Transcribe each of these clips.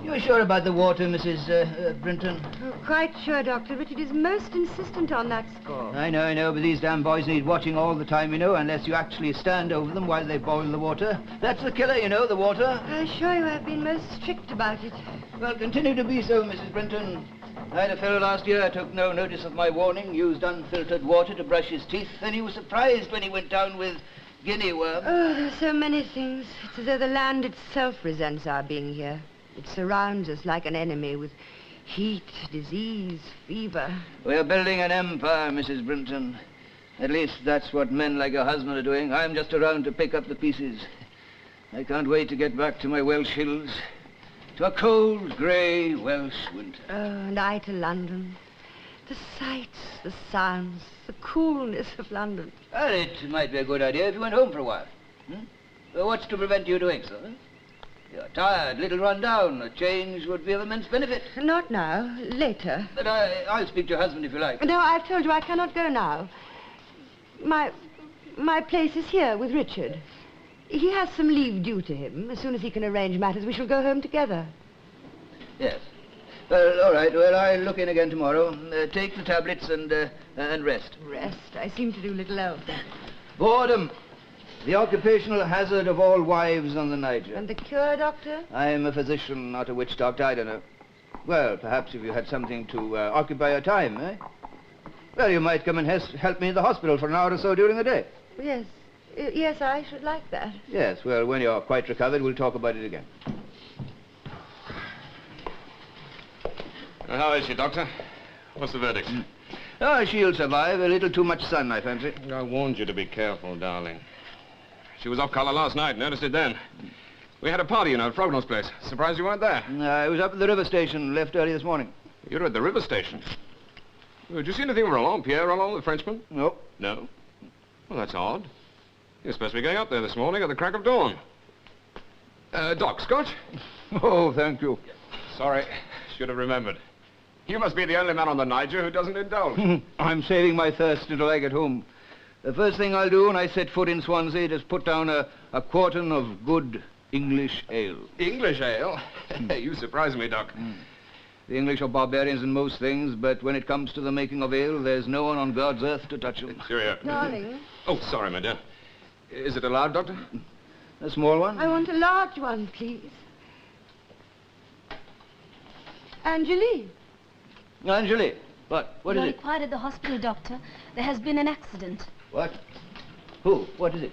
You're sure about the water, Mrs. Brinton? Oh, quite sure, Doctor. Richard is most insistent on that score. I know, but these damn boys need watching all the time, you know, unless you actually stand over them while they boil the water. That's the killer, you know, the water. I assure you I've been most strict about it. Well, continue to be so, Mrs. Brinton. I had a fellow last year took no notice of my warning, used unfiltered water to brush his teeth, and he was surprised when he went down with guinea worm. Oh, there are so many things. It's as though the land itself resents our being here. It surrounds us like an enemy with heat, disease, fever. We're building an empire, Mrs. Brinton. At least that's what men like your husband are doing. I'm just around to pick up the pieces. I can't wait to get back to my Welsh hills. To a cold, grey Welsh winter. Oh, and I to London. The sights, the sounds, the coolness of London. Well, it might be a good idea if you went home for a while. Well, what's to prevent you doing so? You're tired, little run down. A change would be of immense benefit. Not now, later. But I'll speak to your husband if you like. No, I've told you I cannot go now. My place is here with Richard. He has some leave due to him. As soon as he can arrange matters, we shall go home together. Yes. Well, all right. Well, I'll look in again tomorrow. Take the tablets and rest. Rest? I seem to do little else. Boredom. The occupational hazard of all wives on the Niger. And the cure, Doctor? I am a physician, not a witch doctor. I don't know. Well, perhaps if you had something to occupy your time, eh? Well, you might come and help me in the hospital for an hour or so during the day. Yes. Yes, I should like that. Yes, well, when you're quite recovered, we'll talk about it again. How is she, Doctor? What's the verdict? Oh, she'll survive. A little too much sun, I fancy. I warned you to be careful, darling. She was off color last night. Noticed it then. We had a party, you know, at Frognall's place. Surprised you weren't there. I was up at the river station, left early this morning. You were at the river station? Did you see anything of Roland, Pierre Roland, the Frenchman? No. No? Well, that's odd. You're supposed to be going up there this morning at the crack of dawn. Doc, Scotch? Oh, thank you. Sorry. Should have remembered. You must be the only man on the Niger who doesn't indulge. I'm saving my thirst until I get home. The first thing I'll do when I set foot in Swansea is put down a quartern of good English ale. English ale? You surprise me, Doc. The English are barbarians in most things, but when it comes to the making of ale, there's no one on God's earth to touch them. Cheerio. Darling. Oh, sorry, my dear. Is it allowed, Doctor? A small one? I want a large one, please. Angelique. Angelique, what? What is You're it? required at the hospital, Doctor. There has been an accident. What? Who? What is it?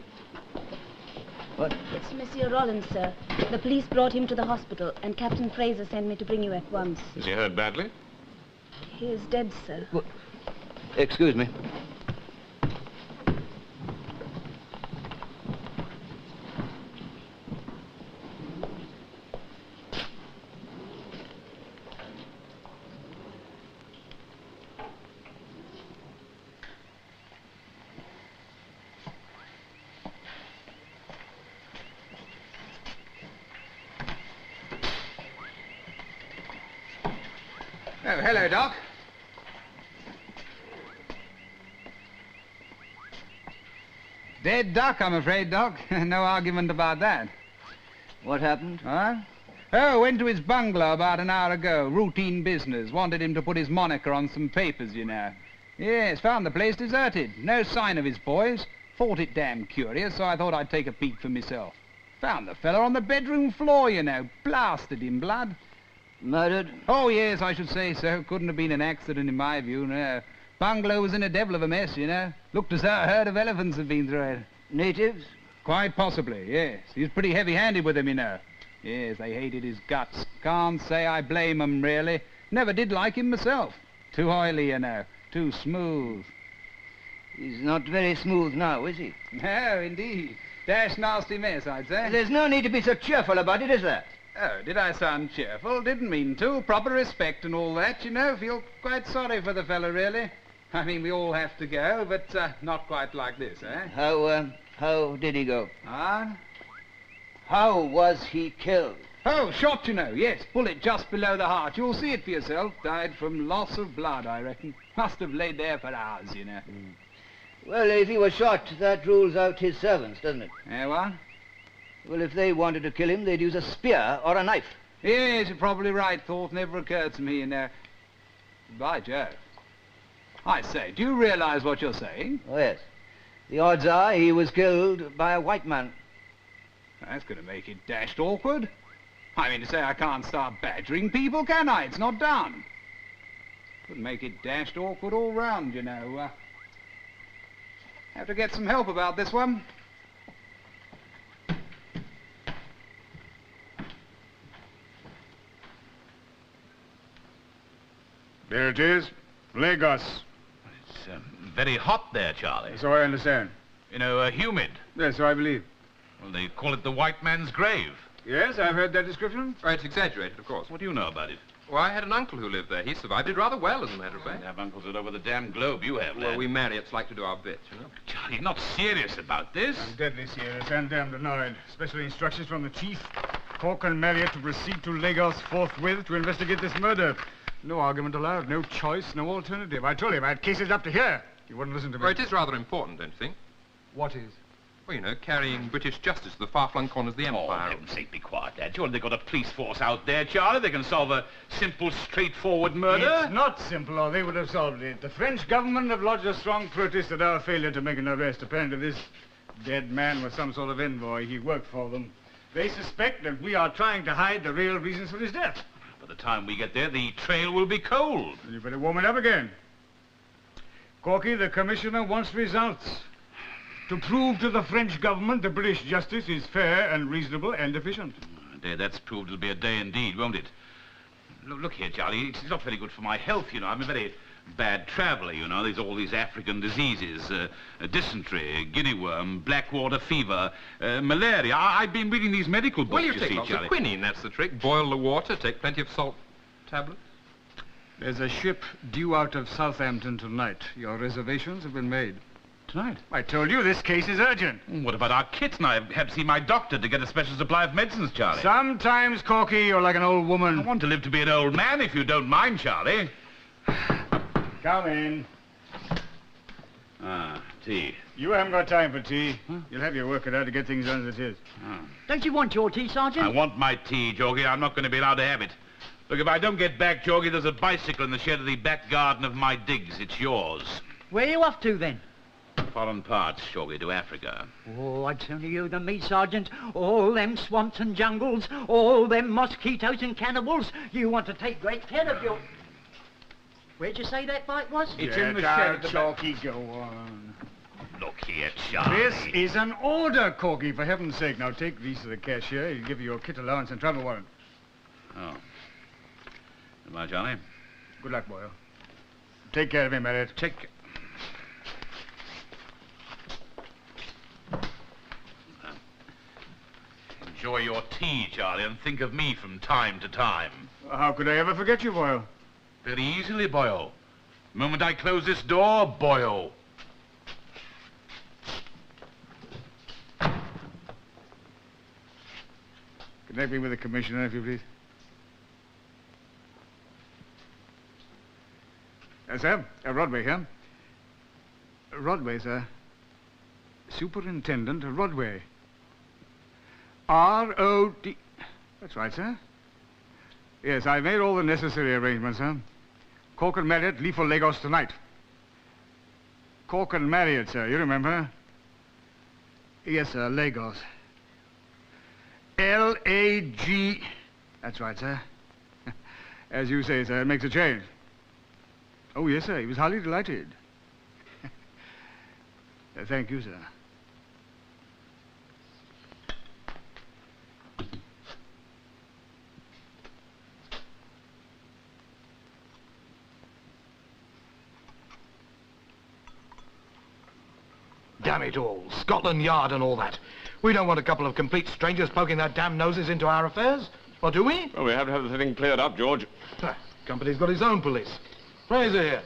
What? It's Monsieur Rollins, sir. The police brought him to the hospital, and Captain Fraser sent me to bring you at once. Is he hurt badly? He is dead, sir. What? Excuse me. Oh, hello, Doc. Dead duck, I'm afraid, Doc. No argument about that. What happened? Huh? Oh, went to his bungalow about an hour ago. Routine business. Wanted him to put his moniker on some papers, you know. Yes, found the place deserted. No sign of his boys. Thought it damn curious, so I thought I'd take a peek for myself. Found the fella on the bedroom floor, you know. Blasted in blood. Murdered? Oh, yes, I should say so. Couldn't have been an accident in my view, no. Bungalow was in a devil of a mess, you know. Looked as though a herd of elephants had been through it. Natives? Quite possibly, yes. He was pretty heavy-handed with them, you know. Yes, they hated his guts. Can't say I blame 'em, really. Never did like him myself. Too oily, you know. Too smooth. He's not very smooth now, is he? No, indeed. Dash nasty mess, I'd say. There's no need to be so cheerful about it, is there? Oh, did I sound cheerful? Didn't mean to. Proper respect and all that, you know. Feel quite sorry for the fella, really. I mean, we all have to go, but not quite like this, eh? How did he go? Ah? How was he killed? Oh, shot, you know. Yes, bullet just below the heart. You'll see it for yourself. Died from loss of blood, I reckon. Must have laid there for hours, you know. Well, if he was shot, that rules out his servants, doesn't it? Eh, what? Well, if they wanted to kill him, they'd use a spear or a knife. Yes, you're probably right. Thought never occurred to me, you know. By Jove. I say, do you realize what you're saying? Oh, yes. The odds are he was killed by a white man. That's going to make it dashed awkward. I mean to say I can't start badgering people, can I? It's not done. Could make it dashed awkward all round, you know. Have to get some help about this one. There it is. Lagos. It's very hot there, Charlie. So I understand. You know, humid. Yes, so I believe. Well, they call it the white man's grave. Yes, I've heard that description. Oh, it's exaggerated, of course. What do you know about it? Well, I had an uncle who lived there. He survived it rather well, as a matter of fact. You have uncles all over the damn globe. You have, Well, lad. we Marriotts like to do our bit, you know. Charlie, you're not serious about this. I'm deadly serious and damned annoyed. Special instructions from the chief. Cork and Marriott to proceed to Lagos forthwith to investigate this murder. No argument allowed, no choice, no alternative. I told him I had cases up to here. He wouldn't listen to me. Well, it is rather important, don't you think? What is? Well, you know, carrying British justice to the far-flung corners of the Oh, for Empire. heaven's sake, be quiet, Dad. Surely they've got a police force out there, Charlie. They can solve a simple, straightforward murder. It's not simple, or they would have solved it. The French government have lodged a strong protest at our failure to make an arrest. Apparently this dead man was some sort of envoy. He worked for them. They suspect that we are trying to hide the real reasons for his death. By the time we get there, the trail will be cold. You better warm it up again. Corky, the commissioner wants results. To prove to the French government the British justice is fair and reasonable and efficient. A day that's proved it'll be a day indeed, won't it? Look here, Charlie. It's not very good for my health, you know. I'm a very bad traveller, you know. There's all these African diseases. Dysentery, guinea worm, blackwater fever, malaria. I've been reading these medical books, Well, you you take see, lots Charlie. of quinine, that's the trick. Boil the water, take plenty of salt tablets. There's a ship due out of Southampton tonight. Your reservations have been made. Tonight? I told you this case is urgent. What about our kit? And I have seen my doctor to get a special supply of medicines, Charlie. Sometimes, Corky, you're like an old I woman. want to live to be an old man, if you don't mind, Charlie. Come in. Ah, tea. You haven't got time for tea. You'll have your work cut out to get things done as it is. Don't you want your tea, Sergeant? I want my tea, Jorgie. I'm not going to be allowed to have it. Look, if I don't get back, Jorgie, there's a bicycle in the shed of the back garden of my digs. It's yours. Where are you off to, then? Foreign parts, Jorgie, to Africa. Oh, I'd sooner you than me, Sergeant. All them swamps and jungles, all them mosquitoes and cannibals. You want to take great care of your... Where'd you say that bike was? It's in the shed at the Corky, go on. Look here, Charlie. This is an order, Corky, for heaven's sake. Now take these to the cashier. He'll give you your kit allowance and travel warrant. Oh. Goodbye, Charlie. Good luck, boy. Take care of him, Marriott. Take... Enjoy your tea, Charlie, and think of me from time to time. How could I ever forget you, Boyle? Very easily, boyo. The moment I close this door, boyo. Connect me with the commissioner, if you please. Sir, Rodway here. Rodway, sir. Superintendent Rodway. R.O.D. That's right, sir. Yes, I've made all the necessary arrangements, sir. Cork and Marriott leave for Lagos tonight. Cork and Marriott, sir, you remember? Yes, sir, Lagos. L-A-G... That's right, sir. As you say, sir, it makes a change. Oh, yes, sir, he was highly delighted. Thank you, sir. Damn it all. Scotland Yard and all that. We don't want a couple of complete strangers poking their damn noses into our affairs. Or do we? Well, we have to have the thing cleared up, George. Company's got his own police. Fraser here.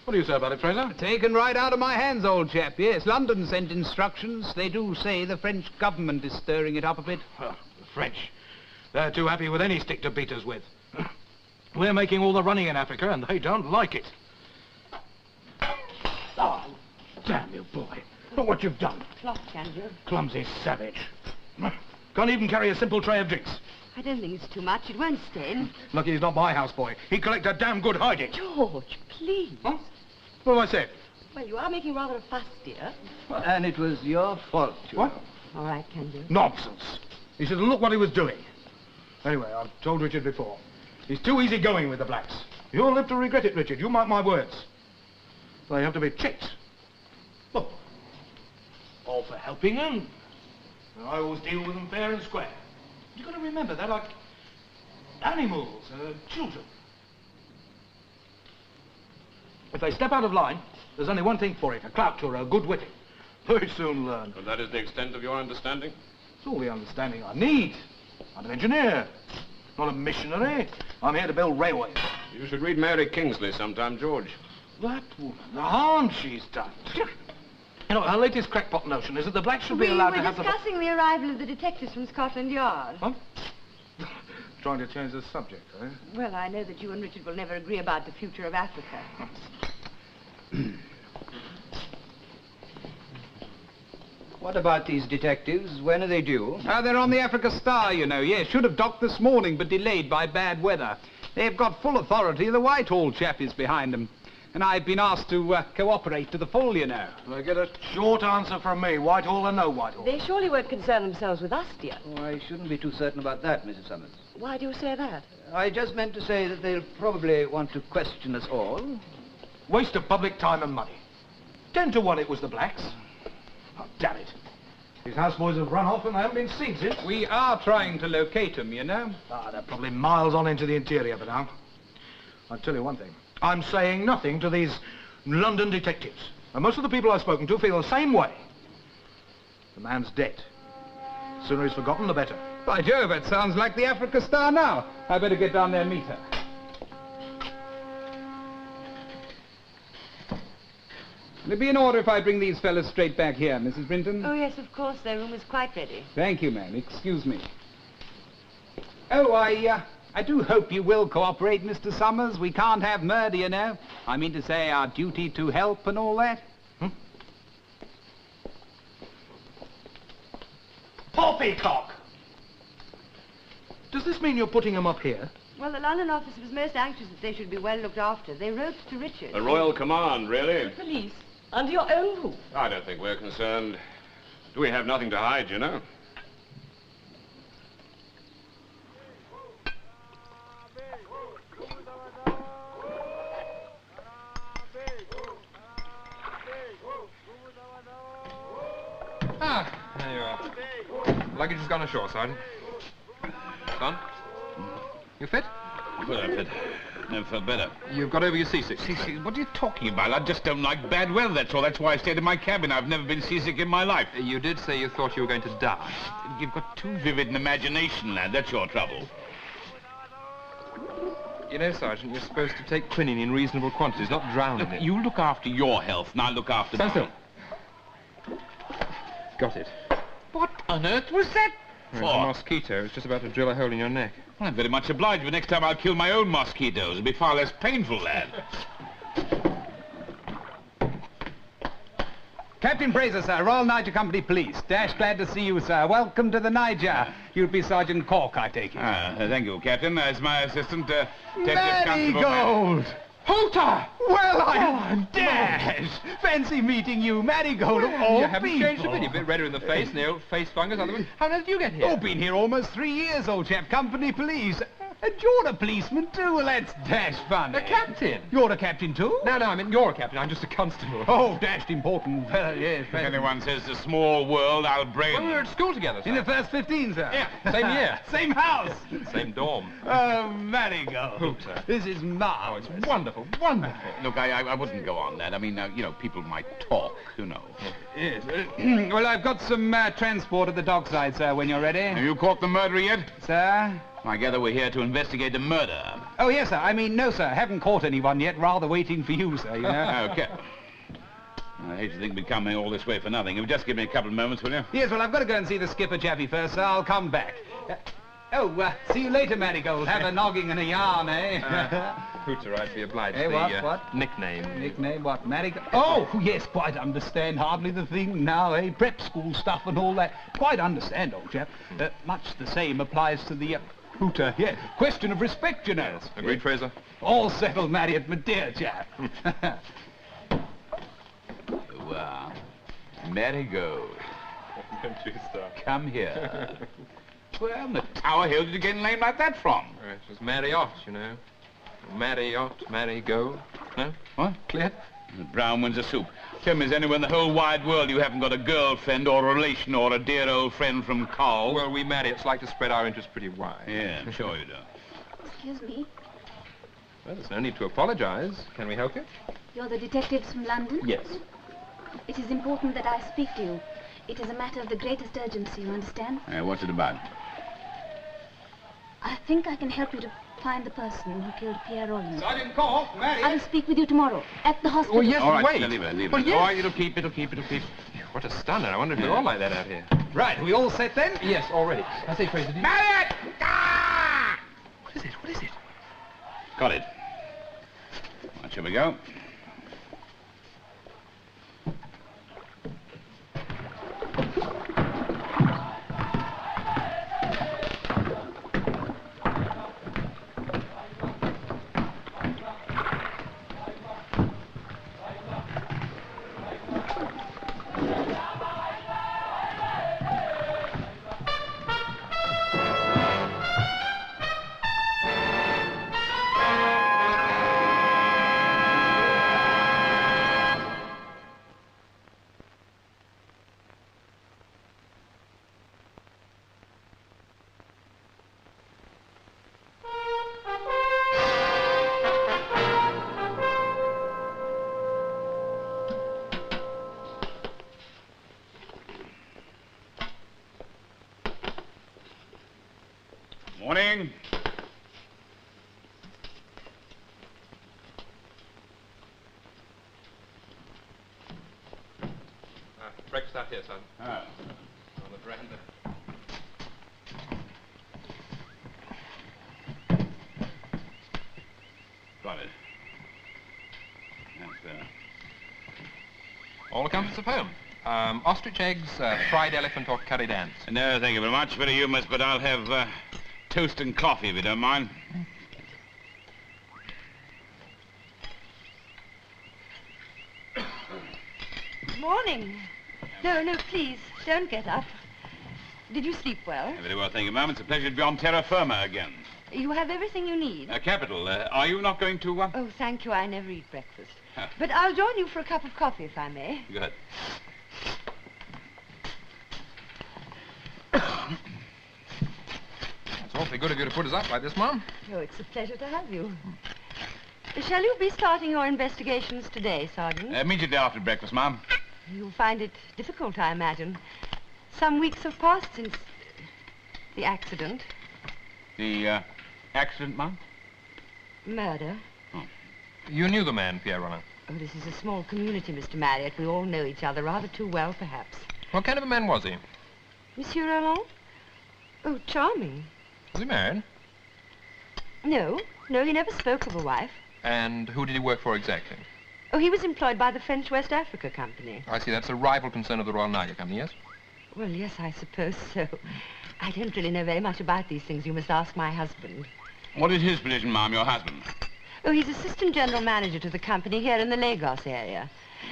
What do you say about it, Fraser? Taken right out of my hands, old chap. Yes, London sent instructions. They do say the French government is stirring it up a bit. Well, the French. They're too happy with any stick to beat us with. We're making all the running in Africa, and they don't like it. Oh, damn you, boy. Look what you've done. Cloth, can you? Clumsy savage. Can't even carry a simple tray of drinks. I don't think it's too much. It won't stain. Lucky he's not my houseboy. He'd collect a damn good hiding. George, please. Huh? What have I said? Well, you are making rather a fuss, dear. And it was your fault, you What? know. All right, can you? Nonsense. He should have looked what he was doing. Anyway, I've told Richard before. He's too easygoing with the blacks. You'll live to regret it, Richard. You mark my words. They have to be checked. Look. All for helping them. I always deal with them fair and square. You've got to remember, they're like animals, children. If they step out of line, there's only one thing for it, a clout or a good whipping. Very soon learn. And that is the extent of your understanding? It's all the understanding I need. I'm an engineer, not a missionary. I'm here to build railways. You should read Mary Kingsley sometime, George. That woman, the harm she's done. You know, her latest crackpot notion is that the blacks should be allowed to have the... We were discussing the arrival of the detectives from Scotland Yard. Huh? Trying to change the subject, eh? Well, I know that you and Richard will never agree about the future of Africa. What about these detectives? When are they due? They're on the Africa Star, you know. Yes, should have docked this morning, but delayed by bad weather. They've got full authority. The Whitehall chap is behind them. And I've been asked to cooperate to the full, you know. I get a short answer from me, Whitehall or no Whitehall. They surely won't concern themselves with us, dear. Oh, I shouldn't be too certain about that, Mrs. Summers. Why do you say that? I just meant to say that they'll probably want to question us all. Waste of public time and money. 10 to 1 it was the blacks. Oh, damn it. These houseboys have run off and they haven't been seen since. We are trying to locate them, you know. They're probably miles on into the interior by now. I'll tell you one thing. I'm saying nothing to these London detectives. And most of the people I've spoken to feel the same way. The man's dead. The sooner he's forgotten, the better. By Jove, that sounds like the Africa Star now. I better get down there and meet her. Will it be in order if I bring these fellas straight back here, Mrs. Brinton? Oh, yes, of course. Their room is quite ready. Thank you, ma'am. Excuse me. Oh, I do hope you will cooperate, Mr. Summers. We can't have murder, you know. I mean to say our duty to help and all that. Poppycock! Does this mean you're putting them up here? Well, the London office was most anxious that they should be well looked after. They wrote to Richard. A royal command, really? The police, under your own roof. I don't think we're concerned. We have nothing to hide, you know. Ah, there you are. Luggage has gone ashore, Sergeant. Son? You fit? Well, I fit. Never felt better. You've got over your seasick. Seasick? What are you talking about? I just don't like bad weather, that's all. That's why I stayed in my cabin. I've never been seasick in my life. You did say you thought you were going to die. You've got too vivid an imagination, lad. That's your trouble. You know, Sergeant, you're supposed to take quinine in reasonable quantities, not drown in it. You look after your health, and I look after Stand mine. still. Got it. What on earth was that There's a for? mosquito. It's just about to drill a hole in your neck. Well, I'm very much obliged, but next time I'll kill my own mosquitoes. It'll be far less painful, lad. Captain Fraser, sir, Royal Niger Company Police. Dash glad to see you, sir. Welcome to the Niger. You'll be Sergeant Cork, I take it. Thank you, Captain. As my assistant, Detective Constable... Marigold! Hooter! Well, I'm Dash! Fancy meeting you, Marigold of all You haven't people. changed a bit. You're a bit redder in the face and the old face fungus. How did you get here? Oh, been here almost 3 years, old chap. Company police. And you're a policeman, too. Well, that's Dash funny. The captain? You're a captain, too? No, I mean, you're a captain. I'm just a constable. Oh, dashed important. Yes. If anyone says it's a small world, I'll brain Well, we were at school together, sir. In the first 15, sir. Yeah, same year. Same house. Same dorm. Oh, Marigold. Hooter. This is marvelous. Oh, it's wonderful, wonderful. Look, I wouldn't go on that. I mean, you know, people might talk, you know. Yes. Well, I've got some transport at the dockside, sir, when you're ready. Have you caught the murderer yet? Sir? I gather we're here to investigate the murder. Oh, yes, sir. I mean, no, sir. Haven't caught anyone yet. Rather waiting for you, sir, you know. Okay. I hate to think we're coming all this way for nothing. If you just give me a couple of moments, will you? Yes, well, I've got to go and see the skipper chappie first, sir. I'll come back. See you later, Marigold. Have a noggin and a yarn, eh? Hooter, I'd be obliged. Hey, what? Nickname. Nickname, what? Marigold? Oh, yes, quite understand. Hardly the thing now, eh? Prep school stuff and all that. Quite understand, old chap. Much the same applies to the... Hooter, yeah. Question of respect, you know. Yes. Agreed, Fraser? All settled, Marriott, my dear chap. Well, Marigold. Don't you start. Come here. Well, the Tower Hill did you get a name like that from? It was Marriott, you know. Marriott, Marigold. No? What? Clear? The brown one's a soup. Tell me, is anywhere in the whole wide world you haven't got a girlfriend or a relation or a dear old friend from Cork? Well, we Marriotts like to spread our interests pretty wide. Yeah, I'm sure you do. Excuse me. Well, there's no need to apologize. Can we help you? You're the detectives from London? Yes. It is important that I speak to you. It is a matter of the greatest urgency, you understand? What's it about? I think I can help you to find the person who killed Pierre Rollins. Sergeant Cork, Marriott. I will speak with you tomorrow at the hospital. Oh, yes, All right, wait. leave it. Well, yes. All right, it'll keep. What a stunner. I wonder if we're all like that out here. Right, we all set then? Yes, already. I say, Fraser, Marriott! What is it? What is it? Got it. Right, shall we go? Morning. Breakfast out here, son. Ah. On the veranda. Got it. That's All the comforts of home. Ostrich eggs, fried elephant or curried ants. No, thank you very much. Very humorous, but I'll have toast and coffee if you don't mind. Morning. No, please, don't get up. Did you sleep well? Very well, thank you, ma'am. It's a pleasure to be on terra firma again. You have everything you need. Capital. Are you not going to... Oh, thank you. I never eat breakfast. Huh. But I'll join you for a cup of coffee, if I may. Good. It's awfully good of you to put us up like this, Mom. Oh, it's a pleasure to have you. Shall you be starting your investigations today, Sergeant? Immediately after breakfast, ma'am. You'll find it difficult, I imagine. Some weeks have passed since the accident. The accident, ma'am? Murder. You knew the man, Pierre Rollin. Oh, this is a small community, Mr. Marriott. We all know each other rather too well, perhaps. What kind of a man was he? Monsieur Roland? Oh, charming. Was he married? No, he never spoke of a wife. And who did he work for exactly? Oh, he was employed by the French West Africa Company. I see. That's a rival concern of the Royal Niger Company, yes? Well, yes, I suppose so. I don't really know very much about these things. You must ask my husband. What is his position, ma'am, your husband? Oh, he's assistant general manager to the company here in the Lagos area.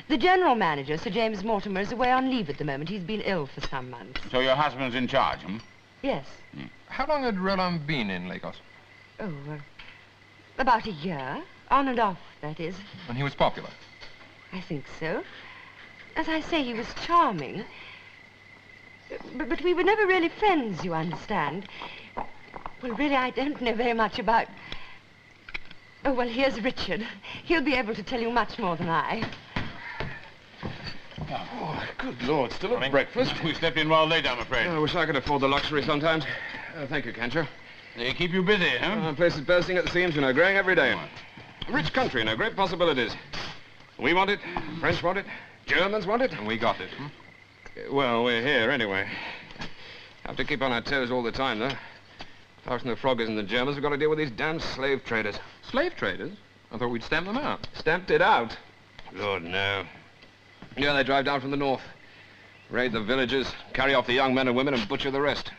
The general manager, Sir James Mortimer, is away on leave at the moment. He's been ill for some months. So your husband's in charge, hmm? Yes. How long had Roland been in Lagos? Oh, about a year. On and off, that is. And he was popular? I think so. As I say, he was charming. But we were never really friends, you understand. Well, really, I don't know very much about... Oh, well, here's Richard. He'll be able to tell you much more than I. Oh, good Lord, still at breakfast? We slept in rather late, I'm afraid. I wish I could afford the luxury sometimes. Thank you, Cancher. They keep you busy, huh? The place is bursting at the seams, you know, growing every day. Rich country, you know, great possibilities. We want it, French want it, Germans want it. And we got it, Well, we're here anyway. Have to keep on our toes all the time, though. Apart from the Froggers and the Germans, we've got to deal with these damn slave traders. Slave traders? I thought we'd stamp them out. Stamped it out? Lord, no. Yeah, they drive down from the north, raid the villages, carry off the young men and women and butcher the rest.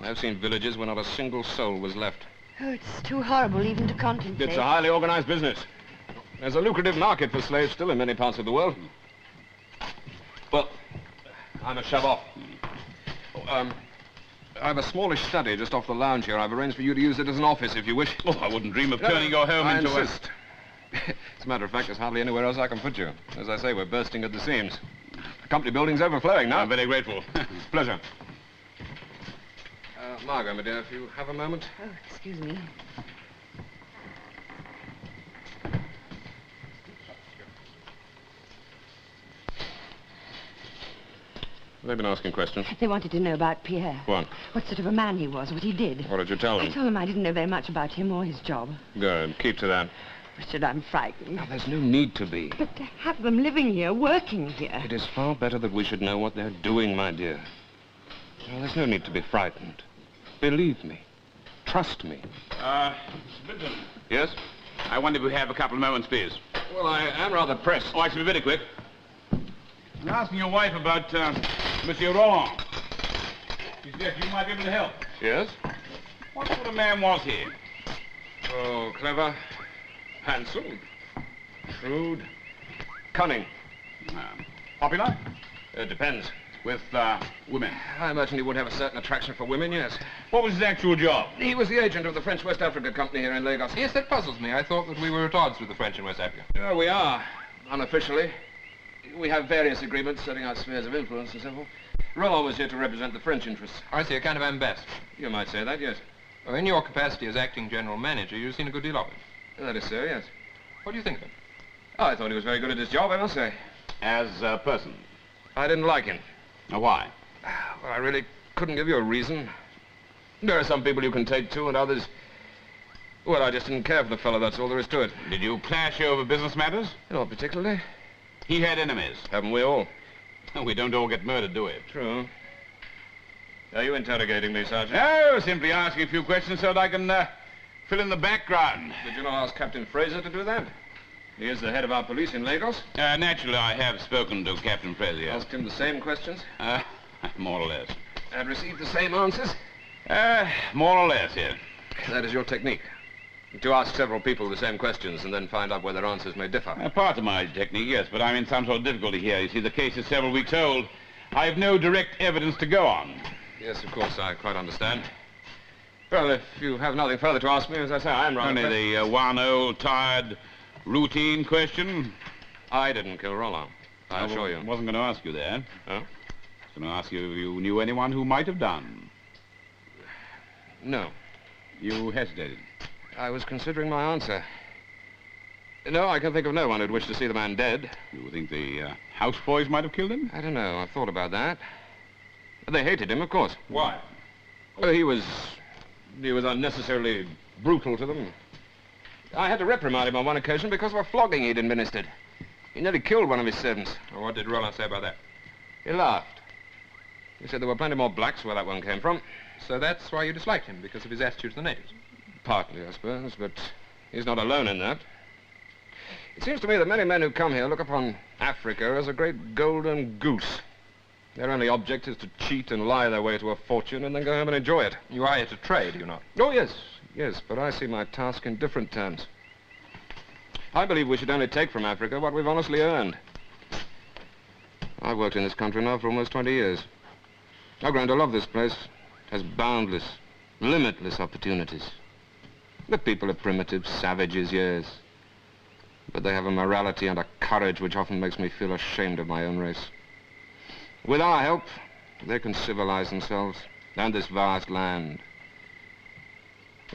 I've seen villages where not a single soul was left. Oh, it's too horrible even to contemplate. It's a highly organized business. There's a lucrative market for slaves still in many parts of the world. Well, I must shove off. I have a smallish study just off the lounge here. I've arranged for you to use it as an office if you wish. Oh, I wouldn't dream of turning your home into a... As a matter of fact, there's hardly anywhere else I can put you. As I say, we're bursting at the seams. The company building's overflowing now. I'm very grateful. Pleasure. Margot, my dear, if you have a moment. Oh, excuse me. They've been asking questions. They wanted to know about Pierre. What? What sort of a man he was, what he did. What did you tell I them? told them I didn't know very much about him or his job. Good. Keep to that. Richard, I'm frightened. Now, there's no need to be. But to have them living here, working here... It is far better that we should know what they're doing, my dear. Well, there's no need to be frightened. Believe me. Trust me. Benton. Yes? I wonder if we have a couple of moments, please. Well, I am rather pressed. Oh, I shall be very quick. I'm asking your wife about, Monsieur Roland. She says you might be able to help. Yes? What sort of man was he? Oh, clever, handsome, shrewd, cunning. Popular? Depends. With, women? I imagine he would have a certain attraction for women, yes. What was his actual job? He was the agent of the French West Africa Company here in Lagos. Yes, that puzzles me. I thought that we were at odds with the French in West Africa. Yeah, we are, unofficially. We have various agreements setting out spheres of influence and so forth. Roland was here to represent the French interests. I see, a kind of ambassador. You might say that, yes. Well, in your capacity as acting general manager, you've seen a good deal of him. That is so, yes. What do you think of him? Oh, I thought he was very good at his job, I must say. As a person? I didn't like him. Now, why? Well, I really couldn't give you a reason. There are some people you can take to, and others... Well, I just didn't care for the fellow, that's all there is to it. Did you clash over business matters? Not particularly. He had enemies. Haven't we all? We don't all get murdered, do we? True. Are you interrogating me, Sergeant? No, simply asking a few questions so that I can, fill in the background. Did you not ask Captain Fraser to do that? He is the head of our police in Lagos. Naturally, I have spoken to Captain Fraser, yes. Asked him the same questions? More or less. And received the same answers? More or less, yes. That is your technique. To ask several people the same questions and then find out where their answers may differ. Part of my technique, yes, but I'm in some sort of difficulty here. You see, the case is several weeks old. I have no direct evidence to go on. Yes, of course, I quite understand. Well, if you have nothing further to ask me, as I say, I am rather... Only the one old, tired, routine question? I didn't kill Roland, I assure you. I wasn't going to ask you that. Oh? I was going to ask you if you knew anyone who might have done. No. You hesitated. I was considering my answer. No, I can think of no one who'd wish to see the man dead. You think the houseboys might have killed him? I don't know. I've thought about that. They hated him, of course. Why? Well, he was unnecessarily brutal to them. I had to reprimand him on one occasion because of a flogging he'd administered. He nearly killed one of his servants. Well, what did Roland say about that? He laughed. He said there were plenty more blacks where that one came from. So that's why you disliked him, because of his attitude to the natives? Partly, I suppose, but he's not alone in that. It seems to me that many men who come here look upon Africa as a great golden goose. Their only object is to cheat and lie their way to a fortune and then go home and enjoy it. You are here to trade, you not? Oh, yes, yes, but I see my task in different terms. I believe we should only take from Africa what we've honestly earned. I've worked in this country now for almost 20 years. I've grown to love this place. It has boundless, limitless opportunities. The people are primitive, savages, yes. But they have a morality and a courage which often makes me feel ashamed of my own race. With our help, they can civilize themselves and this vast land.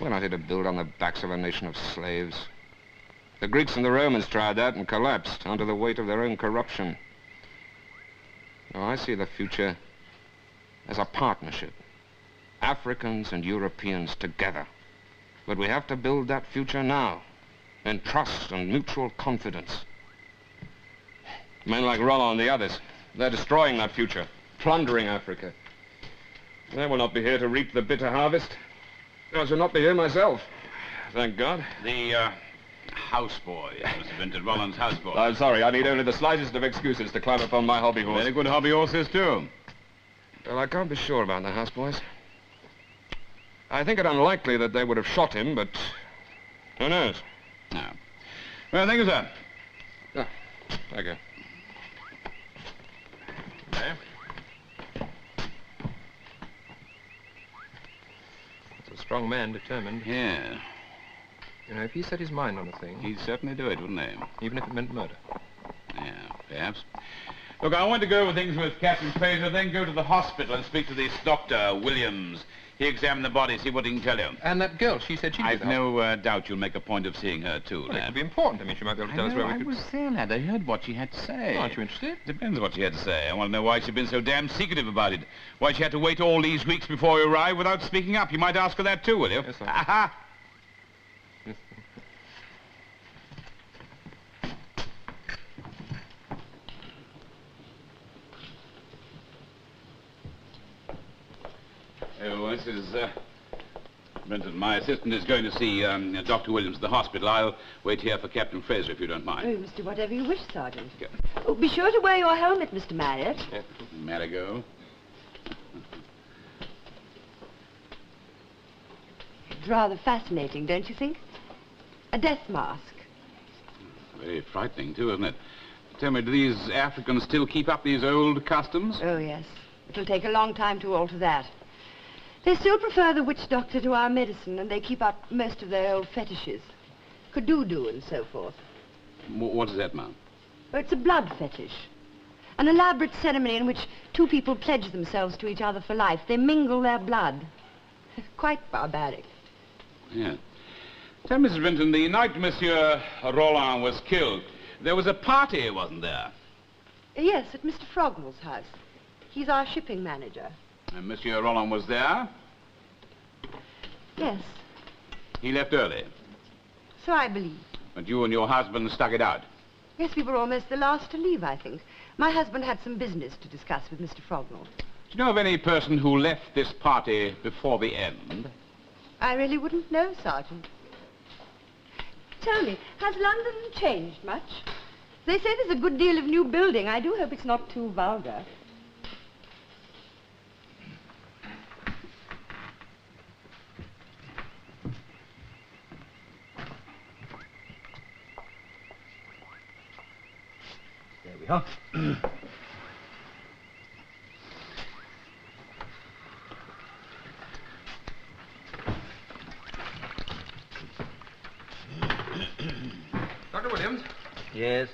We're not here to build on the backs of a nation of slaves. The Greeks and the Romans tried that and collapsed under the weight of their own corruption. Oh, I see the future as a partnership. Africans and Europeans together. But we have to build that future now, in trust and mutual confidence. Men like Roland and the others, they're destroying that future, plundering Africa. I will not be here to reap the bitter harvest. I shall not be here myself, thank God. The, houseboy, Mr. Vinton, Roland's houseboy. I'm sorry, I need only the slightest of excuses to climb upon my hobby horse. Very good hobby horses, too. Well, I can't be sure about the houseboys. I think it unlikely that they would have shot him, but who knows? No. Well, thank you, sir. Ah, thank you. There. It's a strong man, determined. Yeah. You know, if he set his mind on a thing... He'd certainly do it, wouldn't he? Even if it meant murder. Yeah, perhaps. Look, I want to go over things with Captain Fraser, then go to the hospital and speak to this Dr. Williams. He examined the body, see what he can tell you. And that girl, she said she'd I've no doubt you'll make a point of seeing her, too, well, lad. it would be important. I mean, she might be able to tell us where we could... I was there, lad. I heard what she had to say. Oh, aren't you interested? Depends what she had to say. I want to know why she'd been so damn secretive about it. Why she had to wait all these weeks before you arrived without speaking up. You might ask her that, too, will you? Yes, sir. Aha! Oh, this is, Benton, my assistant is going to see Dr. Williams at the hospital. I'll wait here for Captain Fraser, if you don't mind. Oh, you must do whatever you wish, Sergeant. Okay. Oh, be sure to wear your helmet, Mr. Marriott. Yeah. Marigot. It's rather fascinating, don't you think? A death mask. Very frightening, too, isn't it? Tell me, do these Africans still keep up these old customs? Oh, yes. It'll take a long time to alter that. They still prefer the witch doctor to our medicine, and they keep up most of their old fetishes. Kadoodoo and so forth. What does that mean? Oh, it's a blood fetish. An elaborate ceremony in which two people pledge themselves to each other for life. They mingle their blood. Quite barbaric. Yeah. Tell Mrs. Vinton, the night Monsieur Roland was killed, there was a party, wasn't there? Yes, at Mr. Frognall's house. He's our shipping manager. And Monsieur Roland was there? Yes, He left early. so I believe. But you and your husband stuck it out. Yes, we were almost the last to leave, I think. My husband had some business to discuss with Mr. Frognall. Do you know of any person who left this party before the end? I really wouldn't know, Sergeant. Tell me, has London changed much? They say there's a good deal of new building. I do hope it's not too vulgar. There we are. Dr. Williams? Yes.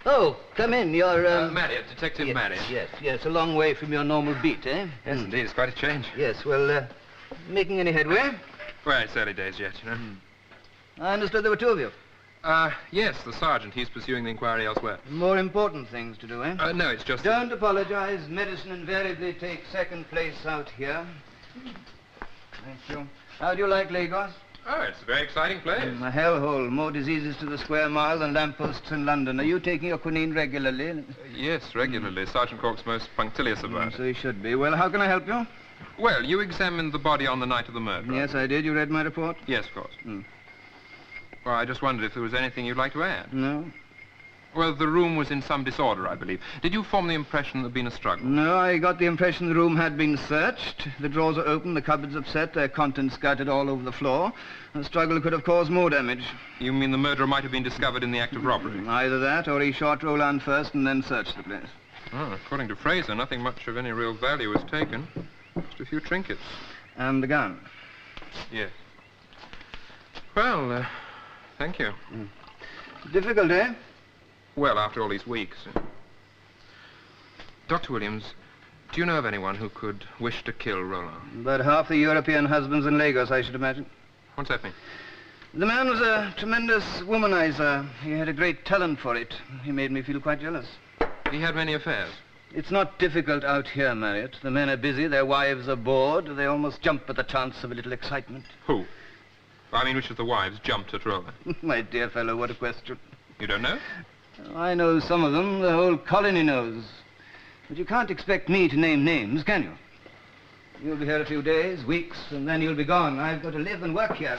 Oh, come in. You're, Marriott, Detective yes, Marriott. Yes. A long way from your normal beat, eh? Yes, indeed. It's quite a change. Yes, well, making any headway? Well, it's early days yet, you know. I understood there were two of you. Yes, the sergeant. He's pursuing the inquiry elsewhere. More important things to do, eh? No, it's just... Don't apologize. Medicine invariably takes second place out here. Thank you. How do you like Lagos? Oh, it's a very exciting place. A hellhole. More diseases to the square mile than lampposts in London. Are you taking your quinine regularly? Yes, regularly. Sergeant Cork's most punctilious about it. So he should be. Well, how can I help you? Well, you examined the body on the night of the murder. Yes, I did. You read my report? Yes, of course. Well, I just wondered if there was anything you'd like to add. No? Well, the room was in some disorder, I believe. Did you form the impression there'd been a struggle? No, I got the impression the room had been searched. The drawers are open, the cupboards upset, their contents scattered all over the floor. The struggle could have caused more damage. You mean the murderer might have been discovered in the act of robbery? Either that, or he shot Roland first and then searched the place. Oh, according to Fraser, nothing much of any real value was taken. Just a few trinkets. And the gun. Yes. Well, thank you. Difficult, eh? Well, after all these weeks. Dr. Williams, do you know of anyone who could wish to kill Roland? About half the European husbands in Lagos, I should imagine. What's that mean? The man was a tremendous womanizer. He had a great talent for it. He made me feel quite jealous. He had many affairs. It's not difficult out here, Marriott. The men are busy, their wives are bored. They almost jump at the chance of a little excitement. Who? I mean, which of the wives jumped at Roland? My dear fellow, what a question. You don't know? I know some of them. The whole colony knows. But you can't expect me to name names, can you? You'll be here a few days, weeks, and then you'll be gone. I've got to live and work here.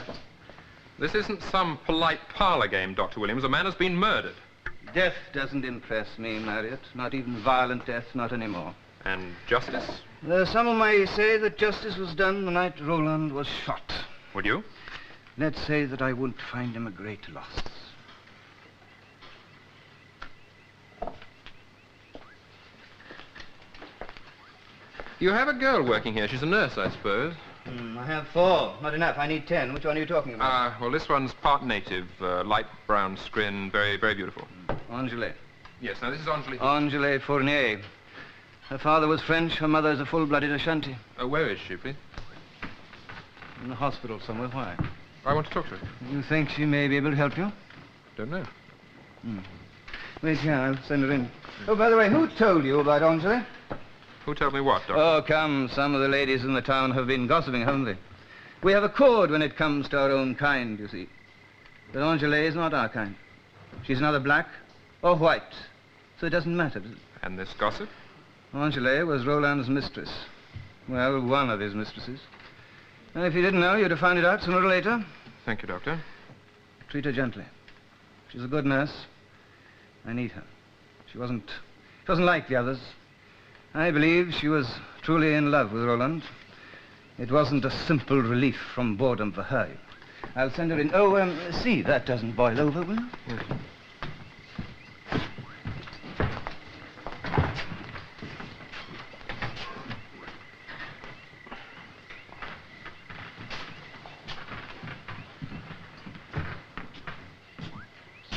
This isn't some polite parlor game, Dr. Williams. A man has been murdered. Death doesn't impress me, Marriott. Not even violent death, not anymore. And justice? Some may say that justice was done the night Roland was shot. Would you? Let's say that I wouldn't find him a great loss. You have a girl working here. She's a nurse, I suppose. I have 4. Not enough. I need 10. Which one are you talking about? Well, this one's part native. Light brown skin. Very, very beautiful. Angele. Yes, now this is Angele. Angele Fournier. Her father was French. Her mother is a full-blooded Ashanti. Where is she, please? In the hospital somewhere. Why? I want to talk to her. You think she may be able to help you? Don't know. Wait here. I'll send her in. Oh, by the way, who told you about Angele? Who told me what, Doctor? Oh, come. Some of the ladies in the town have been gossiping, haven't they? We have a code when it comes to our own kind, you see. But Angele is not our kind. She's neither black or white. So it doesn't matter, does it? And this gossip? Angele was Roland's mistress. Well, one of his mistresses. And if you didn't know, you'd have found it out sooner or later. Thank you, Doctor. Treat her gently. She's a good nurse. I need her. She wasn't like the others. I believe she was truly in love with Roland. It wasn't a simple relief from boredom for her. I'll send her in. Oh, see, that doesn't boil over, will you? Yes.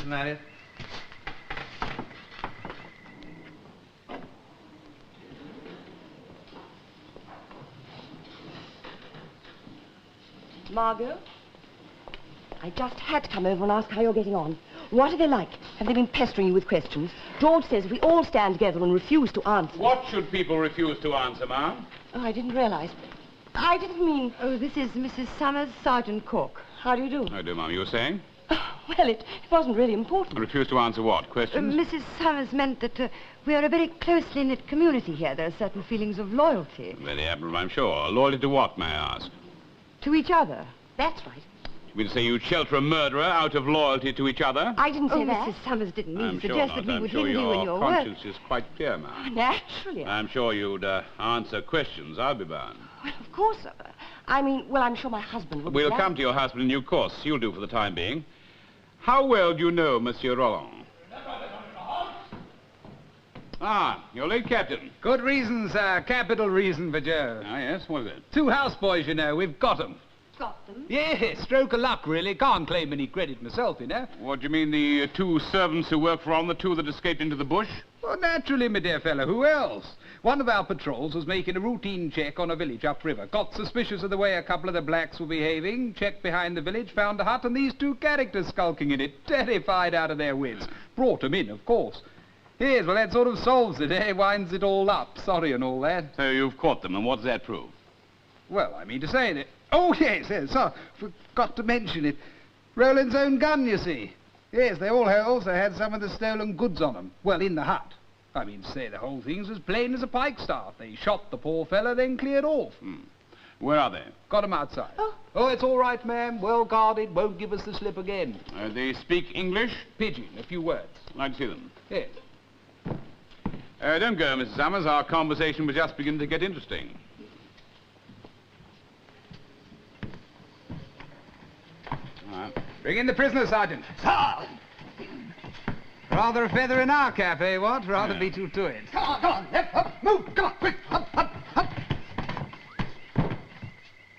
Marriott. Margot? I just had to come over and ask how you're getting on. What are they like? Have they been pestering you with questions? George says we all stand together and refuse to answer. What should people refuse to answer, ma'am? Oh, I didn't realize. I didn't mean... Oh, this is Mrs. Summers, Sergeant Cork. How do you do? I do, ma'am. You were saying? Well, it wasn't really important. Refuse to answer what? Questions? Mrs. Summers meant that we are a very closely knit community here. There are certain feelings of loyalty. Very admirable, I'm sure. Loyalty to what, may I ask? To each other. That's right. You mean to say you'd shelter a murderer out of loyalty to each other? I didn't say that. Mrs. Summers didn't mean to suggest that we would hinder you in your work. I'm sure your conscience is quite clear, ma'am. Naturally. I'm sure you'd answer questions, I'll be bound. Well, of course. I'm sure my husband will be We'll glad. come to your husband in due course. You'll do for the time being. How well do you know Monsieur Roland? Ah, you're late, Captain. Good reason, sir. Capital reason for Joe. Ah, yes? What is it? 2 houseboys, you know. We've got 'em. Got them? Yes, stroke of luck, really. Can't claim any credit myself, you know. What do you mean, the 2 servants who work for Roland, the 2 that escaped into the bush? Well, naturally, my dear fellow. Who else? One of our patrols was making a routine check on a village upriver. Got suspicious of the way a couple of the blacks were behaving. Checked behind the village, found a hut, and these 2 characters skulking in it. Terrified out of their wits. Brought 'em in, of course. Yes, well, that sort of solves it, eh? Winds it all up. Sorry and all that. So you've caught them, and what does that prove? Well, I mean to say that... Oh, yes, so forgot to mention it. Roland's own gun, you see. Yes, they all also had some of the stolen goods on them. Well, in the hut. I mean, say the whole thing's as plain as a pikestaff. They shot the poor fella, then cleared off. Where are they? Got 'em outside. Oh, it's all right, ma'am. Well guarded. Won't give us the slip again. They speak English? Pigeon, a few words. I'd like to see them. Yes. Don't go, Mrs. Summers. Our conversation was just beginning to get interesting. All right. Bring in the prisoner, Sergeant. Sir! Rather a feather in our cap, eh, what? Rather Yeah. beat you to it. Come on, left, up, move, come on, quick, up.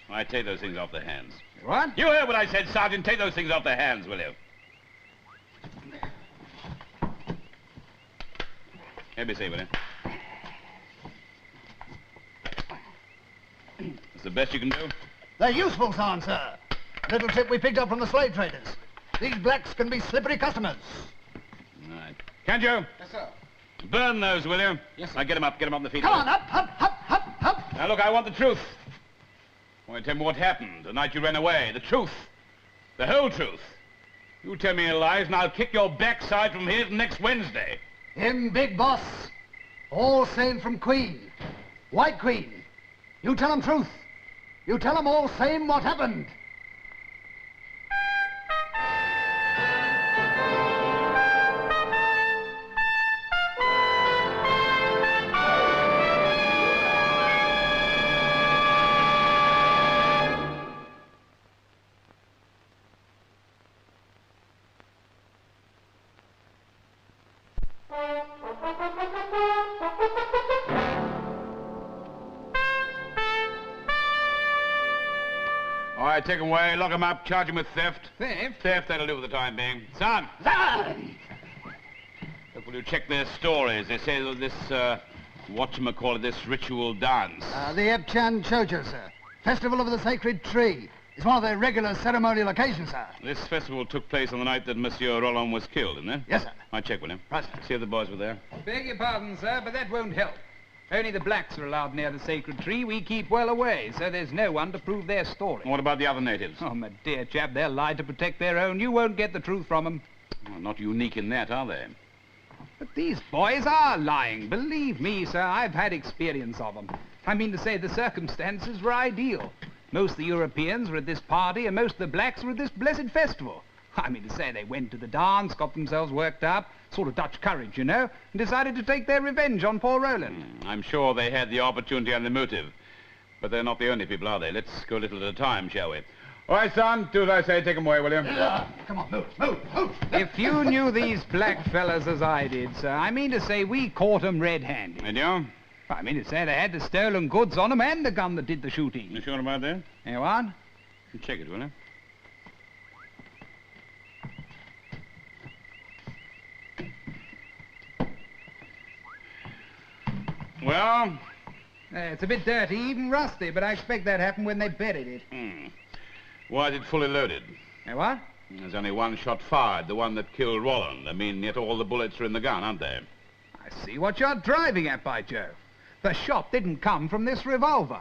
All right, take those things off their hands. What? You heard what I said, Sergeant. Take those things off their hands, will you? Let me see, will you? That's the best you can do? They're useful, Sergeant, sir. Little tip we picked up from the slave traders. These blacks can be slippery customers. All right. Can't you? Yes, sir. Burn those, will you? Yes, sir. Now get them on the feet. Come on, up. Now look, I want the truth. I want to tell me what happened the night you ran away. The truth. The whole truth. You tell me any lies and I'll kick your backside from here to next Wednesday. Him, big boss. All sailed from Queen. White Queen. You tell 'em truth. You tell 'em all same what happened. All right, take 'em away, lock 'em up, charge 'em with theft. Theft? Theft, that'll do for the time being. Son! Look, will you check their stories? They say that this, whatchamacallit, this ritual dance. The Epchan Chocha, sir. Festival of the Sacred Tree. It's one of their regular ceremonial occasions, sir. This festival took place on the night that Monsieur Roland was killed, didn't it? Yes, sir. I check with him. Right, sir. See if the boys were there. Beg your pardon, sir, but that won't help. Only the blacks are allowed near the sacred tree. We keep well away, so there's no one to prove their story. And what about the other natives? Oh, my dear chap, they'll lie to protect their own. You won't get the truth from them. Well, not unique in that, are they? But these boys are lying. Believe me, sir, I've had experience of them. I mean to say the circumstances were ideal. Most of the Europeans were at this party, and most of the blacks were at this blessed festival. I mean to say they went to the dance, got themselves worked up, sort of Dutch courage, you know, and decided to take their revenge on poor Roland. I'm sure they had the opportunity and the motive. But they're not the only people, are they? Let's go a little at a time, shall we? All right, son, do as I say. Take 'em away, will you? Come on, move. If you knew these black fellas as I did, sir, I mean to say we caught 'em red-handed. And you? I mean to say they had the stolen goods on 'em and the gun that did the shooting. You sure about that? You what? You check it, will you? Well? It's a bit dirty, even rusty, but I expect that happened when they buried it. Why is it fully loaded? You what? There's only one shot fired, the one that killed Roland. I mean, yet all the bullets are in the gun, aren't they? I see what you're driving at, by Jove. The shot didn't come from this revolver.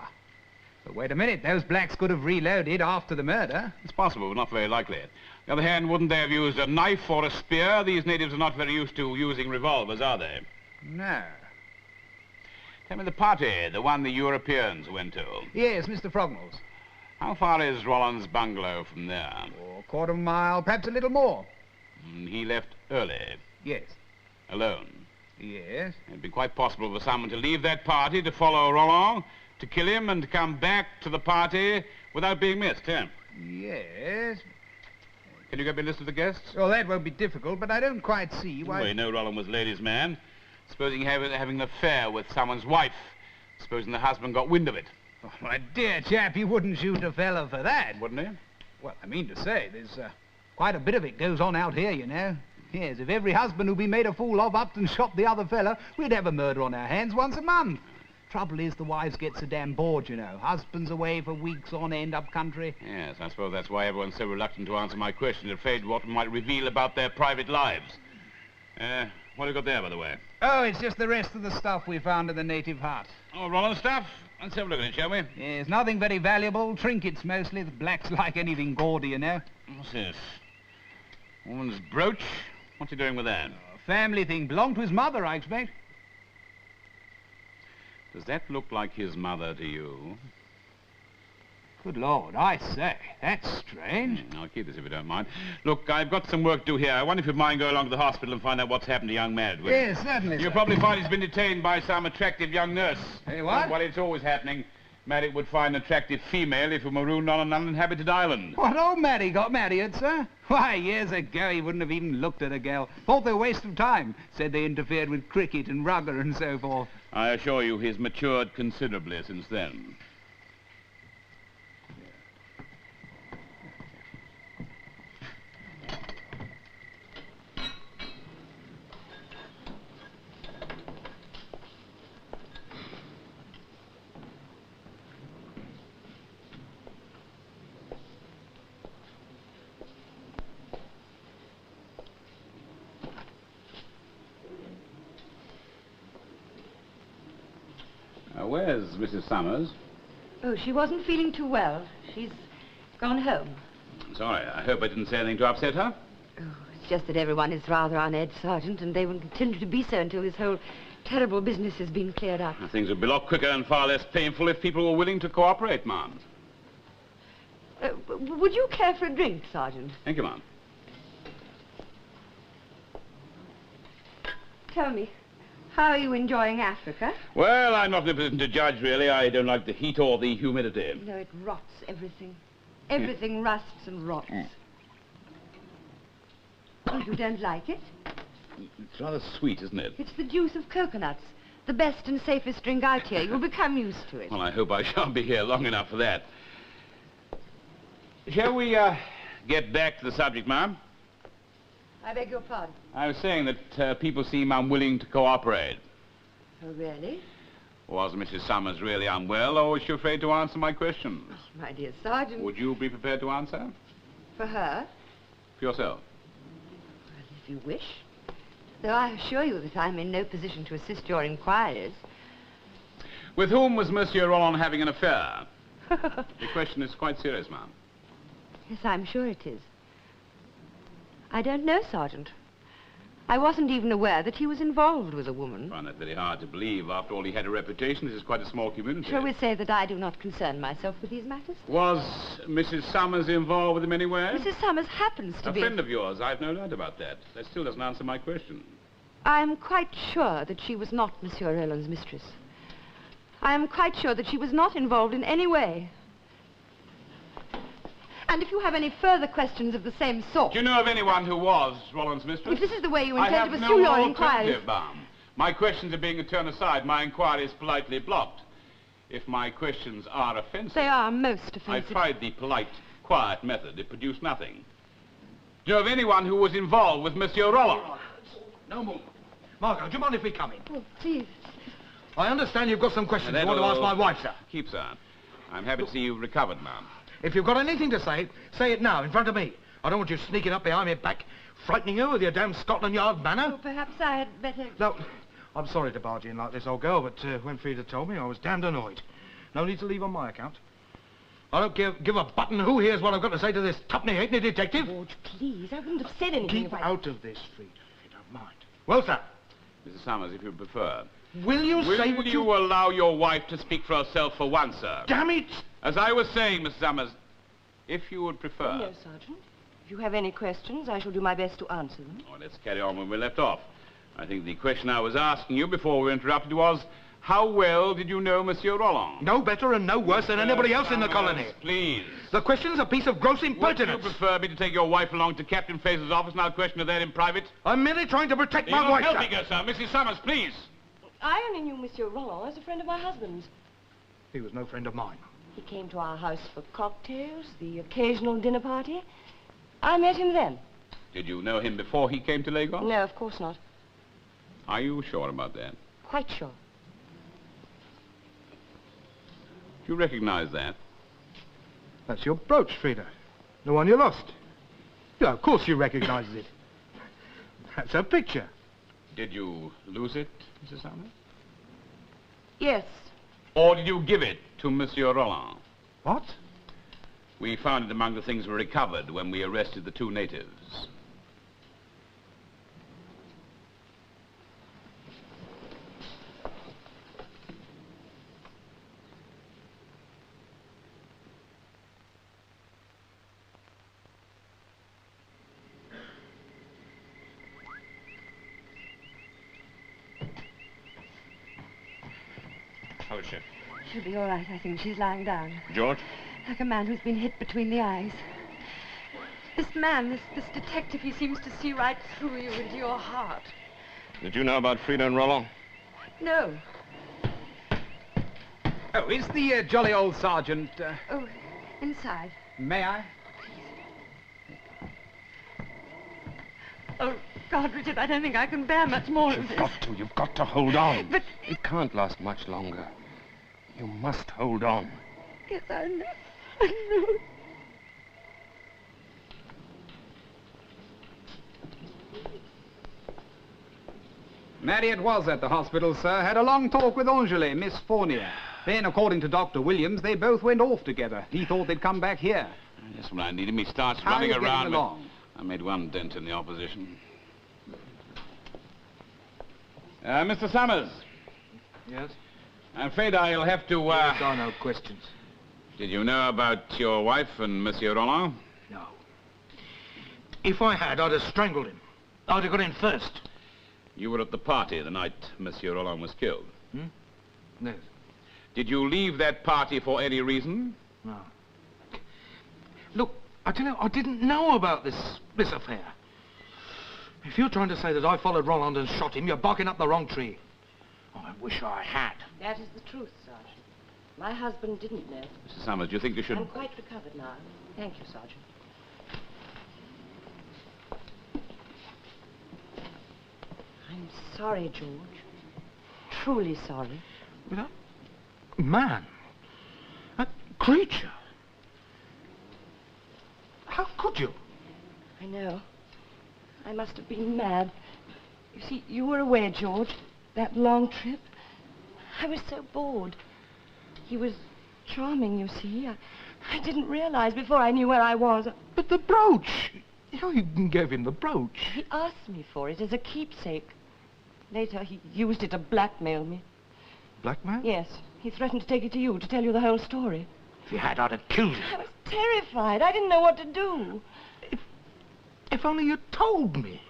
But wait a minute, those blacks could have reloaded after the murder. It's possible, but not very likely. On the other hand, wouldn't they have used a knife or a spear? These natives are not very used to using revolvers, are they? No. Tell me the party, the one the Europeans went to. Yes, Mr. Frogmores. How far is Roland's bungalow from there? Oh, a quarter of a mile, perhaps a little more. He left early, Yes. alone. Yes. It'd be quite possible for someone to leave that party, to follow Roland, to kill him, and to come back to the party without being missed, eh? Yes. Can you get me a list of the guests? Well, that won't be difficult, but I don't quite see why... Well, you know Roland was ladies' man. Supposing having an affair with someone's wife. Supposing the husband got wind of it. Oh, my dear chap, you wouldn't shoot a fellow for that. Wouldn't he? Well, I mean to say, there's quite a bit of it goes on out here, you know. Yes, if every husband who'd be made a fool of upped and shot the other fellow, we'd have a murder on our hands once a month. Trouble is, the wives get so damn bored, you know. Husbands away for weeks on end up country. Yes, I suppose that's why everyone's so reluctant to answer my question, afraid what might reveal about their private lives. What have you got there, by the way? Oh, it's just the rest of the stuff we found in the native hut. Oh, Roland stuff? Let's have a look at it, shall we? Yes, nothing very valuable. Trinkets mostly. The blacks like anything gaudy, you know. What's this? Woman's brooch? What's he doing with that? A family thing. Belonged to his mother, I expect. Does that look like his mother to you? Good Lord, I say, that's strange. I'll keep this if you don't mind. Look, I've got some work to do here. I wonder if you mind going along to the hospital and find out what's happened to young Madwin. Yes, certainly, You'll sir. probably find he's been detained by some attractive young nurse. Hey, what? Well, it's always happening. Maddie would find an attractive female if he were marooned on an uninhabited island. What, old Matty got married, sir? Why, years ago he wouldn't have even looked at a girl. Thought they were a waste of time. Said they interfered with cricket and rugger and so forth. I assure you he's matured considerably since then. Where's Mrs. Summers? Oh, she wasn't feeling too well. She's gone home. Sorry, I hope I didn't say anything to upset her. Oh, it's just that everyone is rather on edge, Sergeant, and they will continue to be so until this whole terrible business has been cleared up. Things would be a lot quicker and far less painful if people were willing to cooperate, ma'am. Would you care for a drink, Sergeant? Thank you, ma'am. Tell me, how are you enjoying Africa? Well, I'm not in a position to judge, really. I don't like the heat or the humidity. No, it rots everything. Everything rusts and rots. Oh, you don't like it? It's rather sweet, isn't it? It's the juice of coconuts. The best and safest drink out here. You'll become used to it. Well, I hope I shan't be here long enough for that. Shall we, get back to the subject, ma'am? I beg your pardon. I was saying that people seem unwilling to cooperate. Oh, really? Was Mrs. Summers really unwell, or was she afraid to answer my questions? Oh, my dear Sergeant. Would you be prepared to answer? For her? For yourself? Well, if you wish. Though I assure you that I'm in no position to assist your inquiries. With whom was Monsieur Roland having an affair? The question is quite serious, ma'am. Yes, I'm sure it is. I don't know, Sergeant. I wasn't even aware that he was involved with a woman. I find that very hard to believe. After all, he had a reputation. This is quite a small community. Shall we say that I do not concern myself with these matters? Was Mrs. Summers involved with him anywhere? Mrs. Summers happens to be... A friend of yours. I've no doubt about that. That still doesn't answer my question. I am quite sure that she was not Monsieur Roland's mistress. I am quite sure that she was not involved in any way. And if you have any further questions of the same sort... Do you know of anyone who was Roland's mistress? If this is the way you intend to pursue I have your no inquiries... alternative, ma'am. My questions are being turned aside. My inquiry is politely blocked. If my questions are offensive... They are most offensive. I tried the polite, quiet method. It produced nothing. Do you know of anyone who was involved with Monsieur Roland? No more. Margot, do you mind if we come in? Oh, please. I understand you've got some questions you want to ask my wife, sir. Keep, sir. I'm happy to see you've recovered, ma'am. If you've got anything to say it now, in front of me. I don't want you sneaking up behind my back, frightening her with your damn Scotland Yard manner. Oh, perhaps I had better... No, I'm sorry to barge in like this, old girl, but when Frida told me, I was damned annoyed. No need to leave on my account. I don't give a button who hears what I've got to say to this tuppenny-halfpenny detective. George, please, I wouldn't have said anything Keep out of this, Frida, if you don't mind. Well, sir. Mrs. Summers, if you prefer. Will you say what you allow your wife to speak for herself for once, sir? Damn it! As I was saying, Mrs. Summers, if you would prefer... No, Sergeant. If you have any questions, I shall do my best to answer them. Oh, let's carry on when we left off. I think the question I was asking you before we were interrupted was, how well did you know Monsieur Roland? No better and no worse than anybody else in the colony. Please. The question's a piece of gross impertinence. Would you prefer me to take your wife along to Captain Fraser's office and I'll question her there in private? I'm merely trying to protect my wife, You're not helping her, sir. Mrs. Summers, please. I only knew Monsieur Roland as a friend of my husband's. He was no friend of mine. He came to our house for cocktails, the occasional dinner party. I met him then. Did you know him before he came to Lagos? No, of course not. Are you sure about that? Quite sure. Do you recognize that? That's your brooch, Frida. The one you lost. Yeah, of course you recognize it. That's a picture. Did you lose it, Mrs. Summers? Yes. Or did you give it to Monsieur Roland? What? We found it among the things we recovered when we arrested the two natives. How is she? She'll be all right, I think. She's lying down. George? Like a man who's been hit between the eyes. This man, this detective, he seems to see right through you into your heart. Did you know about Frida and Roland? No. Oh, is the jolly old sergeant... Oh, inside. May I? Oh, God, Richard, I don't think I can bear much more of this. You've got to hold on. But... It can't last much longer. You must hold on. Yes, I know. I know. Marriott was at the hospital, sir. Had a long talk with Angeli, Miss Fournier. Then, according to Dr. Williams, they both went off together. He thought they'd come back here. That's what I needed. Me starts How running are you getting around. along? I made one dent in the opposition. Mr. Summers. Yes? I'm afraid I'll have to, There are no questions. Did you know about your wife and Monsieur Roland? No. If I had, I'd have strangled him. I'd have got in first. You were at the party the night Monsieur Roland was killed. Yes. Did you leave that party for any reason? No. Look, I tell you, I didn't know about this affair. If you're trying to say that I followed Roland and shot him, you're barking up the wrong tree. Oh, I wish I had. That is the truth, Sergeant. My husband didn't know. Mr. Summers, do you think you should... I'm quite recovered now. Thank you, Sergeant. I'm sorry, George. Truly sorry. That man, that creature. How could you? I know. I must have been mad. You see, you were away, George. That long trip. I was so bored. He was charming, you see. I didn't realize before I knew where I was. But the brooch. You gave him the brooch. He asked me for it as a keepsake. Later, he used it to blackmail me. Blackmail? Yes. He threatened to take it to you, to tell you the whole story. If you had, I'd have killed you. I was terrified. I didn't know what to do. If only you'd told me.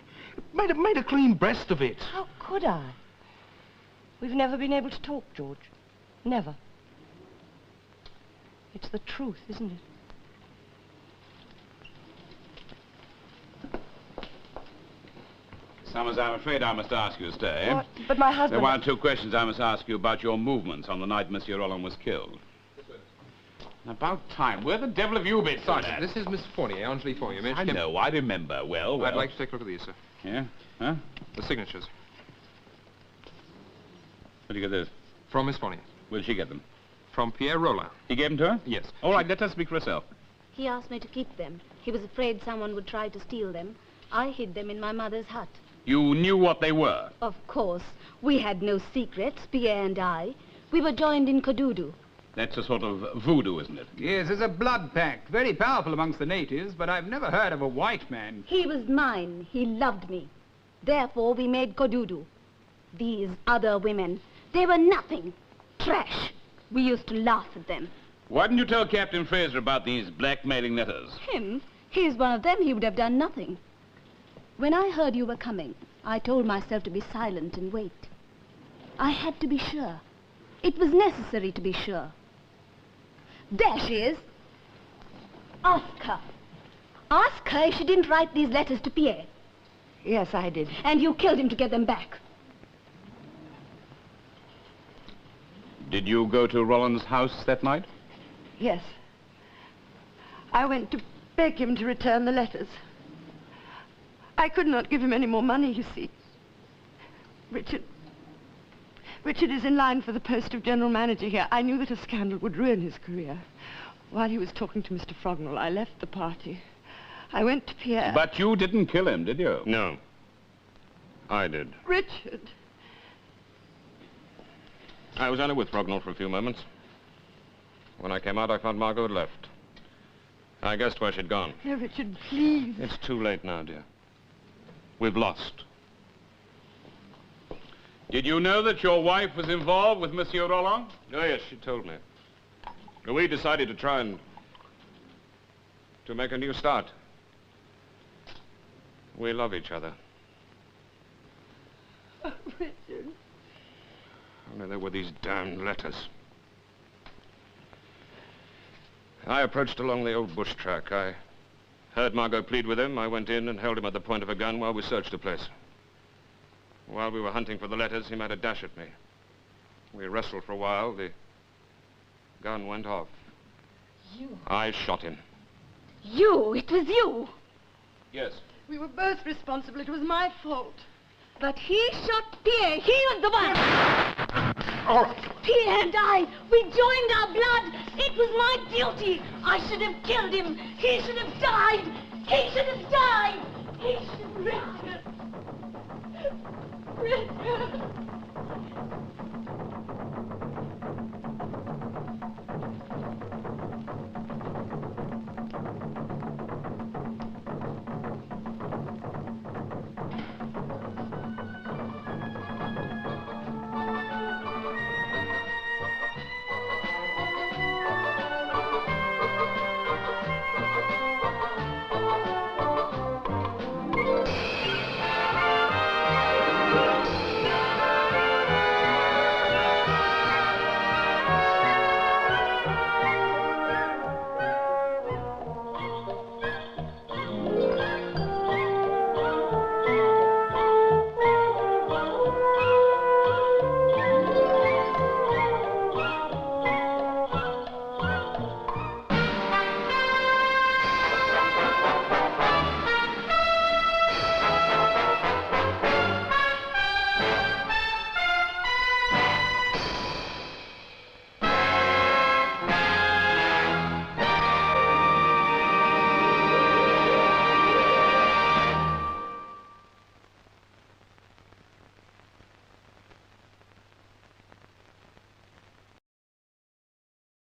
Made a clean breast of it. How could I? We've never been able to talk, George. Never. It's the truth, isn't it? Summers, I'm afraid I must ask you to stay. What? But my husband... There are one or two questions I must ask you about your movements on the night Monsieur Roland was killed. About time. Where the devil have you been, Sergeant, this is Miss Fournier, Angeli Fournier. May I know, I remember. Well. I'd like to take a look at these, sir. Yeah? Huh? The signatures. Where'd you get this? From Miss Fournier. Where'd she get them? From Pierre Roland. He gave them to her? Yes. All right, let her speak for herself. He asked me to keep them. He was afraid someone would try to steal them. I hid them in my mother's hut. You knew what they were? Of course. We had no secrets, Pierre and I. We were joined in Kodudu. That's a sort of voodoo, isn't it? Yes, there's a blood pact. Very powerful amongst the natives, but I've never heard of a white man. He was mine. He loved me. Therefore, we made Kodudu. These other women, they were nothing. Trash. We used to laugh at them. Why didn't you tell Captain Fraser about these blackmailing letters? Him? He's one of them. He would have done nothing. When I heard you were coming, I told myself to be silent and wait. I had to be sure. It was necessary to be sure. There she is. Ask her. Ask her if she didn't write these letters to Pierre. Yes, I did. And you killed him to get them back. Did you go to Roland's house that night? Yes. I went to beg him to return the letters. I could not give him any more money, you see. Richard is in line for the post of general manager here. I knew that a scandal would ruin his career. While he was talking to Mr. Frognall, I left the party. I went to Pierre. But you didn't kill him, did you? No. I did. Richard. I was only with Frognall for a few moments. When I came out, I found Margot had left. I guessed where she'd gone. No, Richard, please. It's too late now, dear. We've lost. Did you know that your wife was involved with Monsieur Roland? Oh, yes, she told me. We decided to try and... to make a new start. We love each other. Oh, Richard. Only there were these damned letters. I approached along the old bush track. I heard Margot plead with him. I went in and held him at the point of a gun while we searched the place. While we were hunting for the letters, he made a dash at me. We wrestled for a while. The gun went off. You? I shot him. You? It was you? Yes. We were both responsible. It was my fault. But he shot Pierre. He was the one. All right. Pierre and I, we joined our blood. It was my duty. I should have killed him. He should have died. He should have died. He should have died.